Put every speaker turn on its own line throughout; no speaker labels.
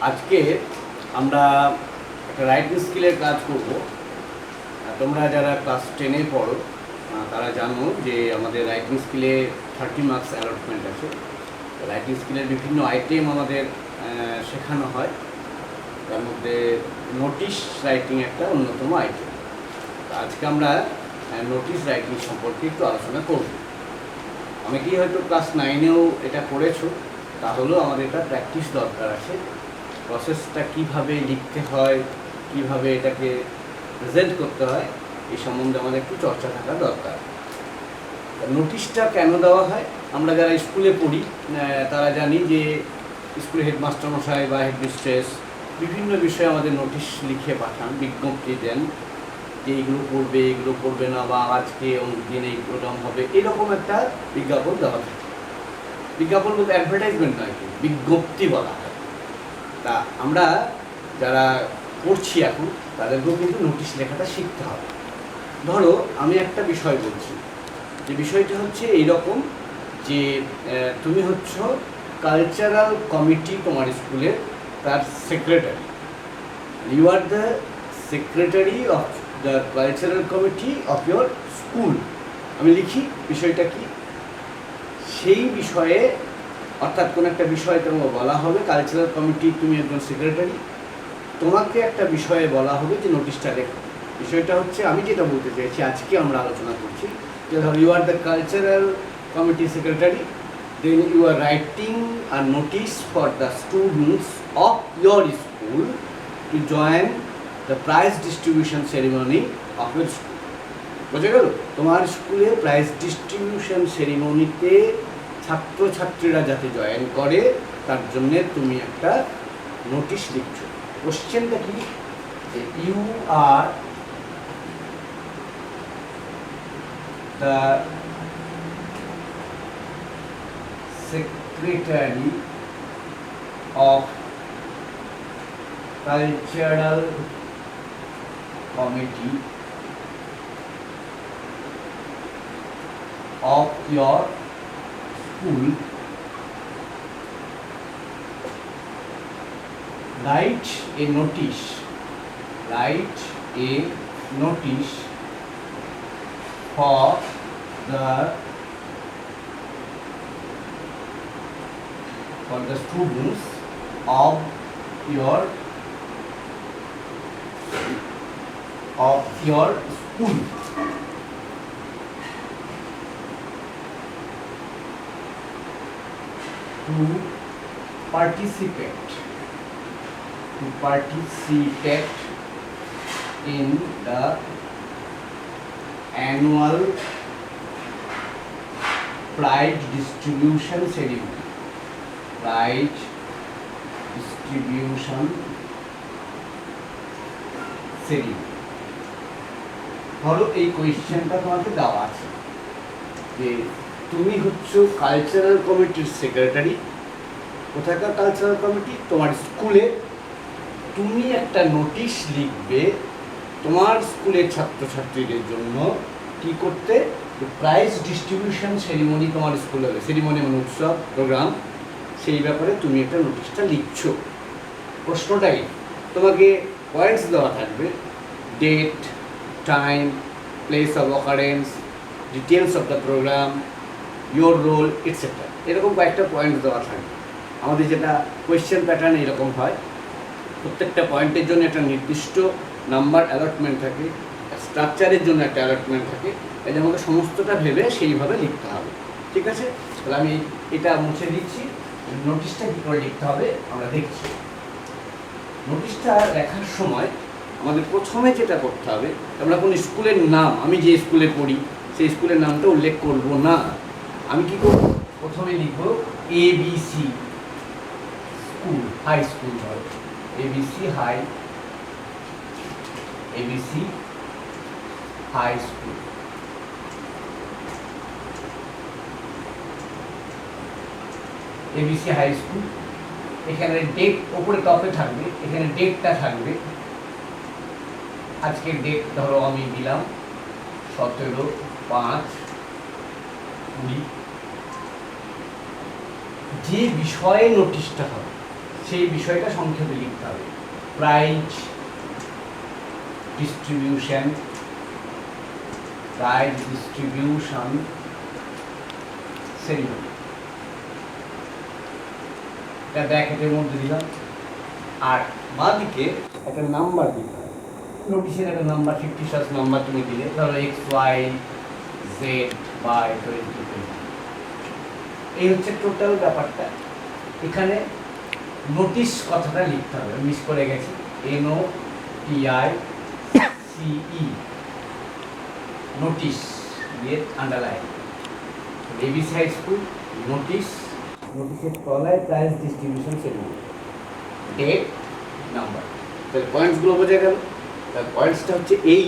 আজকে আমরা একটা রাইটিং স্কিলের কাজ করব। তোমরা যারা ক্লাস 10-এ পড়ো তারা জানো যে আমাদের রাইটিং স্কিলে 30 মার্কস অ্যালটমেন্ট আছে। রাইটিং স্কিলের বিভিন্ন আইটেম আমাদের শেখানো হয়, তার মধ্যে নোটিশ রাইটিং একটা অন্যতম আইটেম। আজকে আমরা নোটিশ রাইটিং সম্পর্কে একটু আলোচনা করব। অনেকেই হয়তো ক্লাস 9-এও এটা করেছো, তাহলেও আমাদের এটা প্র্যাকটিস দরকার আছে। প্রসেসটা কীভাবে লিখতে হয়, কীভাবে এটাকে প্রেজেন্ট করতে হয়, এই সম্বন্ধে আমাদের একটু চর্চা থাকা দরকার। নোটিশটা কেন দেওয়া হয়? আমরা যারা স্কুলে পড়ি তারা জানি যে স্কুলে হেডমাস্টার মশাই বা হেডমিস্ট্রেস বিভিন্ন বিষয়ে আমাদের নোটিশ লিখে পাঠান, বিজ্ঞপ্তি দেন যে এইগুলো করবে, এগুলো করবে না, বা আজকে অমুক দিন এই প্রোগ্রাম হবে, এরকম একটা বিজ্ঞাপন দেওয়া থাকে। বিজ্ঞাপন বলতে অ্যাডভার্টাইজমেন্ট নয়, বিজ্ঞপ্তি বলা হয়। তা আমরা যারা পড়ছি এখন তাদেরকেও কিন্তু নোটিশ লেখাটা শিখতে হবে। ধরো আমি একটা বিষয় বলছি, যে বিষয়টা হচ্ছে এইরকম যে তুমি হচ্ছ কালচারাল কমিটি তোমার স্কুলের, তার secretary. You are the secretary of the cultural committee of your school. আমি লিখি বিষয়টা কি, সেই বিষয়ে অর্থাৎ কোনো একটা বিষয়ে তোমাকে বলা হবে কালচারাল কমিটি, তুমি একজন সেক্রেটারি, তোমাকে একটা বিষয়ে বলা হবে যে নোটিশটা লেখো। বিষয়টা হচ্ছে, আমি যেটা বলতে চাইছি আজকে আমরা আলোচনা করছি, যে ধরো you are the cultural committee secretary, then you are writing a notice for the students of your school to join the prize distribution ceremony of your school. বোঝা গেল? তোমার স্কুলে প্রাইজ ডিস্ট্রিবিউশন সেরিমনিতে ছাত্রছাত্রীরা যাতে জয়েন করে তার জন্যে তুমি একটা নোটিশ লিখছো। কোশ্চেনটা কি, যে you are the secretary of cultural committee of your school, write a notice for the students of your school to participate in the annual prize distribution ceremony. ধরো এই কোয়েশ্চেনটা তোমাকে দেওয়া আছে যে তুমি হচ্ছ কালচারাল কমিটির সেক্রেটারি। কোথাকার কালচারাল কমিটি? তোমার স্কুলে। তুমি একটা নোটিশ লিখবে তোমার স্কুলের ছাত্রছাত্রীদের জন্য কি করতে, প্রাইজ ডিস্ট্রিবিউশন সেরিমনি তোমার স্কুলে হবে। সেরিমনি মানে উৎসব, প্রোগ্রাম, সেই ব্যাপারে তুমি একটা নোটিশটা লিখছো। প্রশ্নটাই তোমাকে পয়েন্টস দেওয়া থাকবে, date, time, place of occurrence, details of the programme, your role, etcetera. এরকম কয়েকটা পয়েন্ট দেওয়া থাকবে। আমাদের যেটা কোয়েশ্চেন প্যাটার্ন এরকম হয়, প্রত্যেকটা পয়েন্টের জন্য একটা নির্দিষ্ট নাম্বার অ্যালটমেন্ট থাকে, স্ট্রাকচারের জন্য একটা অ্যালটমেন্ট থাকে। এদের মধ্যে সমস্তটা ভেবে সেইভাবে লিখতে হবে। ঠিক আছে? তাহলে আমি এটা মুছে দিচ্ছি। নোটিশটা কী করে লিখতে হবে আমরা দেখছি। নোটিশটা লেখার সময় আমাদের প্রথমে যেটা করতে হবে, আমরা কোন স্কুলের নাম, আমি যে স্কুলে পড়ি সেই স্কুলের নামটা উল্লেখ করব না। আমি কি করব, প্রথমে লিখব ABC স্কুল, হাই স্কুল। ধরো ABC high school. ABC high school. এখানে ডেট ওপরে টপে থাকবে, এখানে ডেটটা থাকবে। আজকের ডেট ধরো আমি দিলাম 17/5/20। যে বিষয়ে নোটিশটা হবে সেই বিষয়টা সংক্ষেপে লিখতে হবে। প্রাইজ ডিস্ট্রিবিউশন সেরিমনি, এটা ব্র্যাকেটের মধ্যে দিলাম। আর বাঁদিকে একটা নাম্বার দিতে হবে, নোটিশের একটা নাম্বার, 50 নাম্বার তুমি দিলে, ধরো XYZ by 20। এই হচ্ছে টোটাল ব্যাপারটা। এখানে নোটিশ কথাটা লিখতে হবে, মিস করে গেছি, NOTICE, নোটিশ দিয়ে underline. ABC high school notice, নোটিশের তলায় prize distribution ceremony, date, number. তাহলে পয়েন্টসগুলো বোঝা গেল। তাহলে পয়েন্টসটা হচ্ছে এই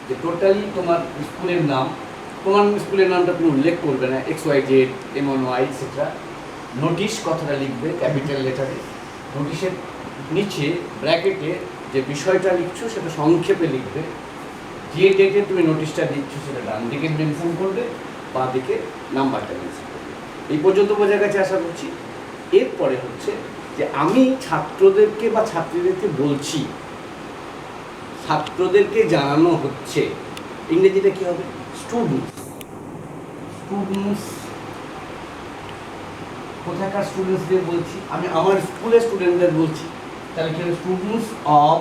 যে টোটালি তোমার স্কুলের নাম, তোমার স্কুলের নামটা তুমি উল্লেখ করবে না, XYZ, MNY এটসেট্রা। নোটিশ কথাটা লিখবে ক্যাপিটাল লেটারে, নোটিশের নিচে ব্র্যাকেটে যে বিষয়টা লিখছো সেটা সংক্ষেপে লিখবে, যে ডেটে তুমি নোটিশটা দিচ্ছ সেটা ডান দিকে মেনশন করবে, বাঁ দিকে নাম্বারটা মেনশন করবে। এই পর্যন্ত বোঝা গেছে আশা করছি। এরপরে হচ্ছে যে আমি ছাত্রদেরকে বা ছাত্রীদেরকে বলছি, ছাত্রদেরকে জানানো হচ্ছে, ইংরেজিতে কি হবে? স্টুডেন্টস। কোথাকার স্টুডেন্টসদের বলছি? আমি আমার স্কুলের স্টুডেন্টদের বলছি, তাহলে কি হবে? Students of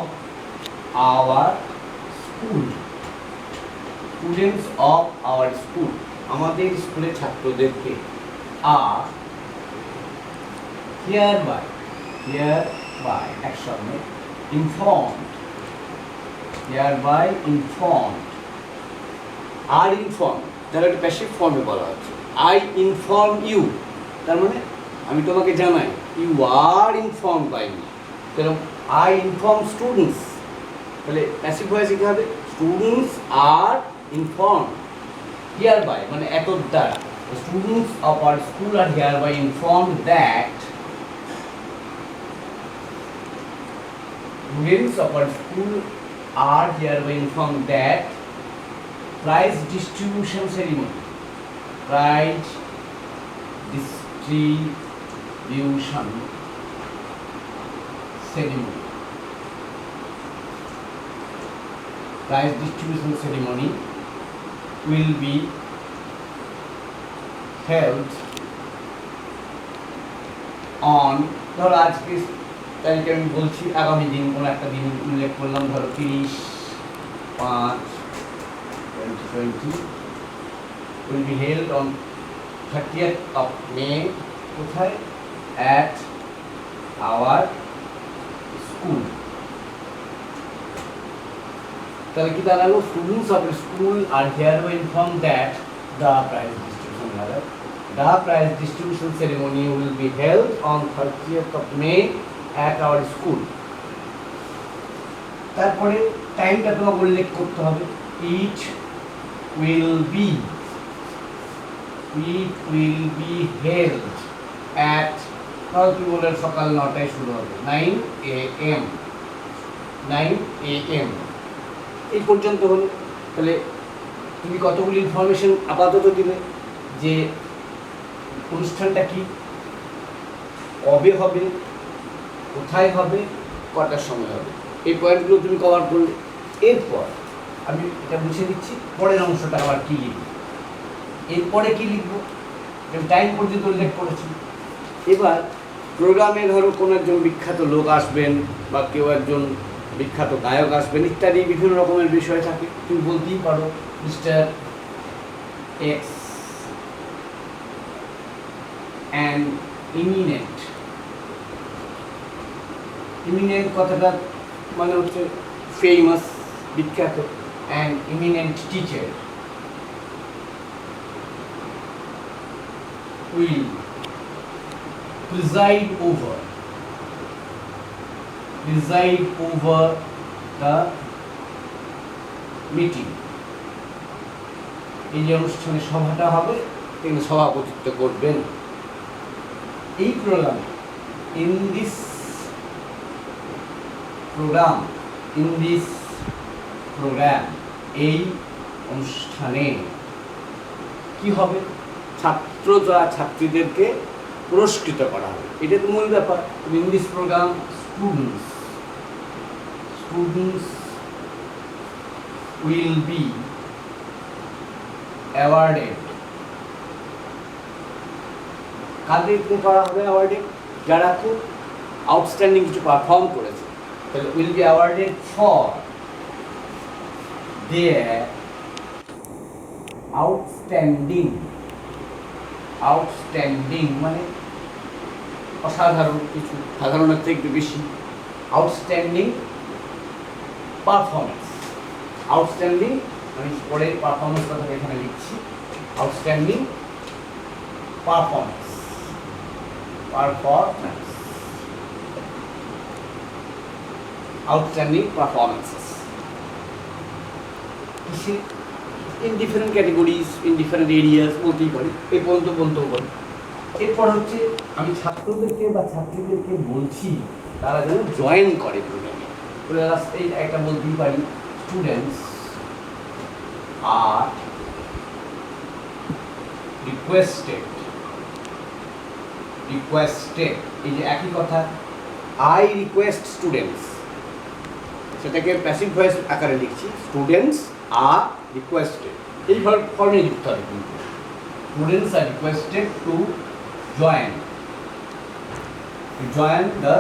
our school, students of our school, আমাদের স্কুলের ছাত্রদেরকে। আর hereby একসঙ্গে informed, hereby informed, আর ইনফর্ম, তাহলে একটা প্যাসিভ ফর্মে বলা হচ্ছে। আই ইনফর্ম ইউ, তার মানে আমি তোমাকে জানাই, you are inform by me. তাহলে আই ইনফর্ম স্টুডেন্টস, তাহলে প্যাসিভ ভয়েসে কী হবে? স্টুডেন্টস আর ইনফর্ম, hereby মানে এত দ্বারা, students of our school are hereby informed that, students of our school are hereby informed that prize distribution ceremony, prize distribution ceremony, prize distribution ceremony will be held on, ধরো আজকে তারিখে আমি বলছি, আগামী দিন কোনো একটা দিন উল্লেখ করলাম, ধরো 30/5/2020 will be held on 30th of May, কোথায়? at our school। তাহলে কি দাঁড়ালো? Students of school are hereby informed that the prize distribution ceremony will be held on 30th of May at our school। তারপরে টাইমটা তোমাকে উল্লেখ করতে হবে। it will be held at, তাহলে তুমি বলে সকাল 9টায় শুরু হবে, 9 AM। এই পর্যন্ত হলো। তাহলে তুমি কতগুলি ইনফরমেশন আপাতত দিলে, যে অনুষ্ঠানটা কি, কবে হবে, কোথায় হবে, কটার সময় হবে, এই পয়েন্টগুলো তুমি কভার করলে। এরপর আমি এটা মুছে দিচ্ছি, পরের অংশটা আবার কী লিখব, এরপরে কী লিখব, টাইম পর্যন্ত উল্লেখ করেছি। এবার প্রোগ্রামে ধরো কোনো একজন বিখ্যাত লোক আসবেন বা কেউ একজন বিখ্যাত গায়ক আসবেন ইত্যাদি বিভিন্ন রকমের বিষয় থাকে, তুমি বলতেই পারো mister x an eminent, eminent কথাটা মানে হচ্ছে ফেমাস, বিখ্যাত, an eminent teacher will preside over the meeting, এই যে অনুষ্ঠানে সভাটা হবে তিনি সভাপতিত্ব করবেন। এই প্রোগ্রাম in this program এই অনুষ্ঠানে কি হবে? ছাত্ররা ছাত্রীদেরকে পুরস্কৃত করা হবে। এটা তো মূল ব্যাপার। In this programme students will be awarded, কাদেরকে করা হবে অ্যাওয়ার্ডেড? যারা খুব আউটস্ট্যান্ডিং কিছু পারফর্ম করেছে, তাহলে will be awarded for their outstanding মানে অসাধারণ কিছু, সাধারণের থেকে একটু বেশি, আউটস্ট্যান্ডিং পারফরমেন্স। আউটস্ট্যান্ডিং আমি পরে পারফরমেন্স কথা এখানে লিখছি। Outstanding performance outstanding performances in different categories, in different areas বলতেই পারি, এই পর্যন্ত বলতেও পারি। এরপর হচ্ছে আমি ছাত্রদেরকে বা ছাত্রীদেরকে বলছি তারা যেন জয়েন করে প্রোগ্রামে। এই একটা বলতেই পারি, স্টুডেন্টস আর রিকোয়েস্টেড, এই যে একই কথা, আই রিকোয়েস্ট স্টুডেন্টস, সেটাকে প্যাসিভ ভয়েস আকারে লিখছি, স্টুডেন্টস আর রিকোয়েস্টেড, এই ফর্মে লিখতে হবে কিন্তু। Students are requested to join the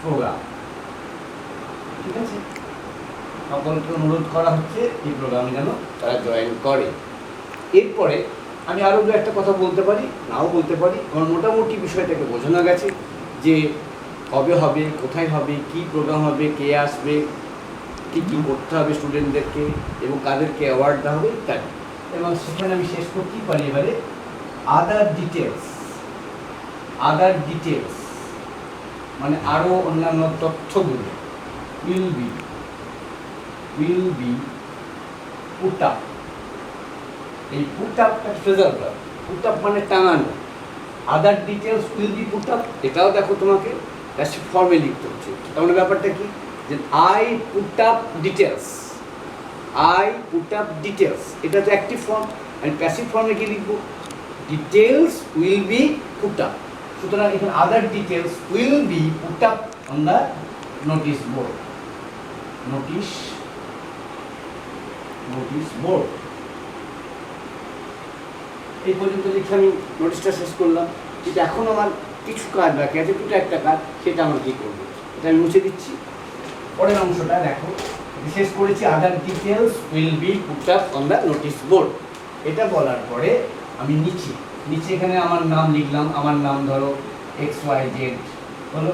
programme. ঠিক আছে, সকলকে অনুরোধ করা হচ্ছে এই প্রোগ্রামে যেন তারা জয়েন করে। এরপরে আমি আরও দু একটা কথা বলতে পারি, নাও বলতে পারি। আমার মোটামুটি বিষয়টাকে বোঝানো গেছে যে কবে হবে, কোথায় হবে, কি প্রোগ্রাম হবে, কে আসবে, কী কী করতে হবে স্টুডেন্টদেরকে এবং কাদেরকে অ্যাওয়ার্ড দেওয়া হবে ইত্যাদি। এবং সেখানে আমি শেষ করতেই পারি এবারে আদার ডিটেলস মানে আরও অন্যান্য তথ্যগুলো উইল বি পুট আপ। এই পুট আপটা ফ্রেজাল ভার্ব, পুট আপ মানে টাঙানো। Other details will be put up, এটাও দেখো তোমাকে প্যাসিভ ফর্মে লিখতে হচ্ছে। তার মানে ব্যাপারটা কি, যে আই পুট আপ ডিটেলস, এটা তো অ্যাক্টিভ ফর্ম। আমি প্যাসিভ ফর্মে কি লিখবো, details will be put up. সুতরাং এখানে other details will be put up on the notice board. এই পর্যন্ত লিখে আমি নোটিশটা শেষ করলাম। কিন্তু এখন আমার কিছু কাজ বাকি আছে, দুটো একটা কাজ, সেটা আমার কী করবো, এটা আমি মুছে দিচ্ছি। পরের অংশটা দেখো, শেষ করেছি other details will be put up on the notice board. এটা বলার পরে আমি নিচে এখানে আমার নাম লিখলাম। আমার নাম ধরো XYZ হলো।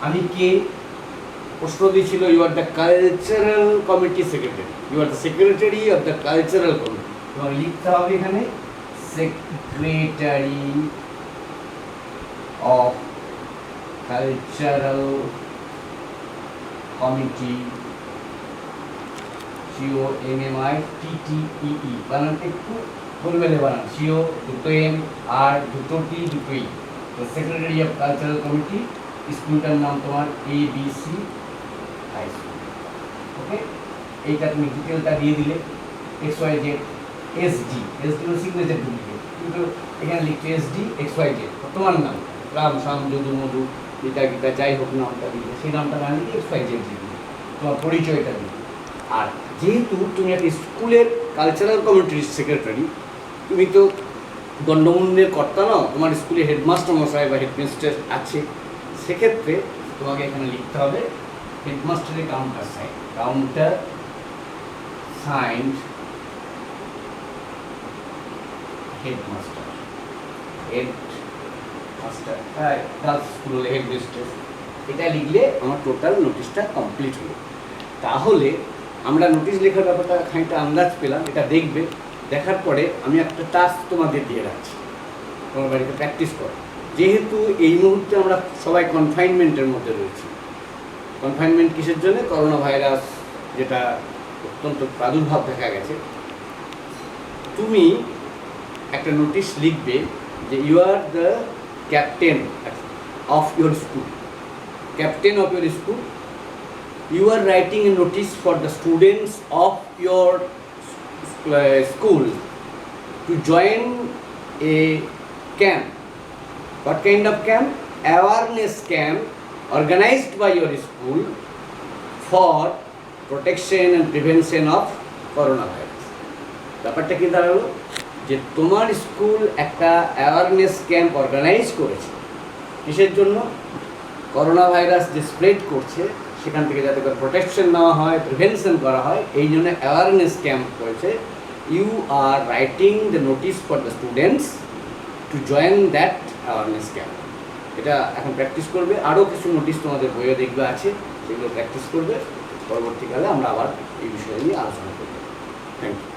আমি কে, প্রশ্ন দিয়েছিল you are the cultural committee secretary, you are the secretary of the cultural committee. এবং লিখতে হবে এখানে secretary of cultural committee, COMMITTEE, বানানটা একটু গোলমেলে বানান, CO দুটো M আর দুটো T দুটো E। তো সেক্রেটারি অফ কালচারাল কমিটি, স্কুলটার নাম তোমার ABC হাই স্কুল। ওকে, এইটা তুমি ডিটেলটা দিয়ে দিলে। XYZ SD হলো সিগনেচার ডুপ্লিকেট, কিন্তু এখানে লিখতে SD XYZ তোমার নাম, রাম শ্যাম যদু মধু গীতা যাই হোক নামটা দিলে, সেই নামটা না লিখে XYZ দিলে, তোমার পরিচয়টা দিলে। আর যেহেতু তুমি একটা স্কুলের কালচারাল কমিটির সেক্রেটারি, তুমি তো দণ্ডমুন্ডের কর্তা নাও, তোমার স্কুলে হেডমাস্টার মশাই বা হেডমিস্টার আছে, সেক্ষেত্রে তোমাকে এখানে লিখতে হবে হেডমাস্টারের counter signed headmaster girls school হলে হেডমিস্ট্রেস। এটা লিখলে আমার টোটাল নোটিশটা কমপ্লিট হলো। তাহলে আমরা নোটিশ লেখার ব্যাপারটা খানিকটা আন্দাজ পেলাম। এটা দেখবে, দেখার পরে আমি একটা টাস্ক তোমাদের দিয়ে রাখছি, তোমার বাড়িতে প্র্যাকটিস করো। যেহেতু এই মুহূর্তে আমরা সবাই কনফাইনমেন্টের মধ্যে রয়েছি। কনফাইনমেন্ট কিসের জন্য? করোনা ভাইরাস যেটা অত্যন্ত প্রাদুর্ভাব দেখা গেছে। তুমি একটা নোটিশ লিখবে যে you are the captain of your school, you are writing a notice for the students of your school to join a camp What kind of camp? Awareness camp organized by your school for protection and prevention of coronavirus. ব্যাপারটা কি দাঁড়ালো যে তোমার school একটা awareness camp organise করেছে কিসের জন্য? Corona virus যে স্প্রেড করছে সেখান থেকে যাতে করে প্রোটেকশন নেওয়া হয়, প্রিভেনশন করা হয়, এই জন্য অ্যাওয়ারনেস ক্যাম্প হয়েছে। You are writing the notice for the students to join that awareness camp. এটা এখন প্র্যাকটিস করবে, আরও কিছু নোটিশ তোমাদের বইয়ে দেখবে আছে, সেগুলো প্র্যাকটিস করবে। পরবর্তীকালে আমরা আবার এই বিষয় নিয়ে আলোচনা করব। Thank you.